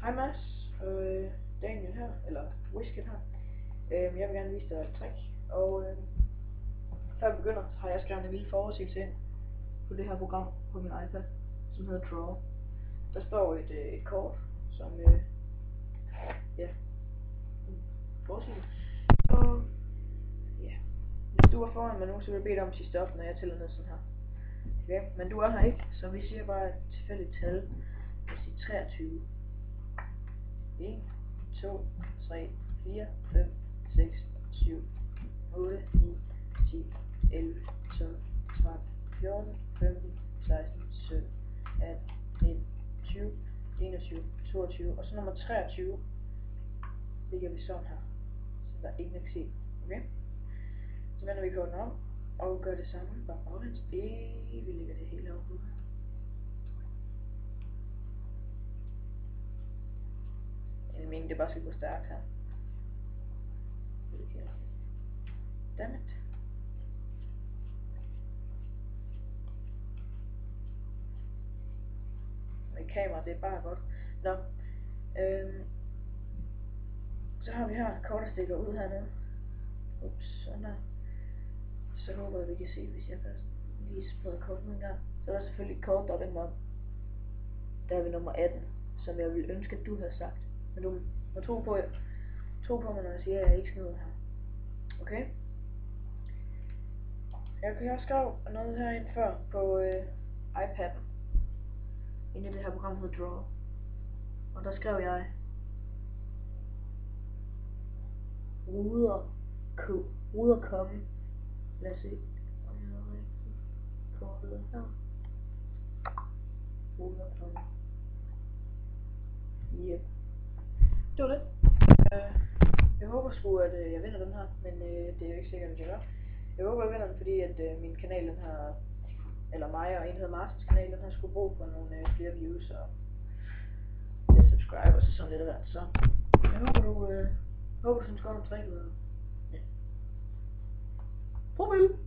Hej Mads, Daniel her, eller Whisket her. Jeg vil gerne vise dig et trick, og før vi begynder, har jeg skrevet en lille forudsigelse ind på det her program på min iPad, som hedder Draw. Der står et kort, som en forudsigelse. Og ja, hvis du er foran mig nu, så vil jeg bede dig om at sige stop, når jeg tæller ned sådan her. Okay? Men du er her ikke, så vi siger bare et tilfældigt tal. Jeg siger 23. 1, 2, 3, 4, 5, 6, 7, 8, 9, 10, 11, 12, 13, 14, 15, 16, 17, 18, 19, 20, 21, 22, og så nummer 23 ligger vi sådan her, så der ingen kan se. Okay? Så vender vi korten om og gør det samme, bare baglæns. Vi lægger det hele over. Jeg mener, det bare skal gå stærkt her. Dammit. Med kamera, det er bare godt. Nå. Så har vi her kort, der stikker ud hernede. Ups, sådan der. Så håber jeg, vi kan se, hvis jeg kan lige sprede korten en gang. Så er der selvfølgelig et kort, der vender om. Der er vi nummer 18, som jeg ville ønske, at du havde sagt. Men du må tro på mig, når jeg siger, at jeg ikke snyder her. Okay? Jeg kan også skrive noget herind før på iPad'en. Inde i det her program hedder Draw. Og der skrev jeg ruder komme. Lad os se, om jeg har rigtigt kortet her. Ruder komme. Yep. Det var det. Jeg håber sgu, at jeg vinder den her, men det er jo ikke sikkert, at jeg gør. Jeg håber, jeg vinder den, fordi at min kanal, den har, eller mig og en, der hedder Martins kanal, den har sgu brug for nogle flere views og flere subscribers og sådan lidt af hvert. Så jeg håber, du synes godt om tricket. Ja. Farvel!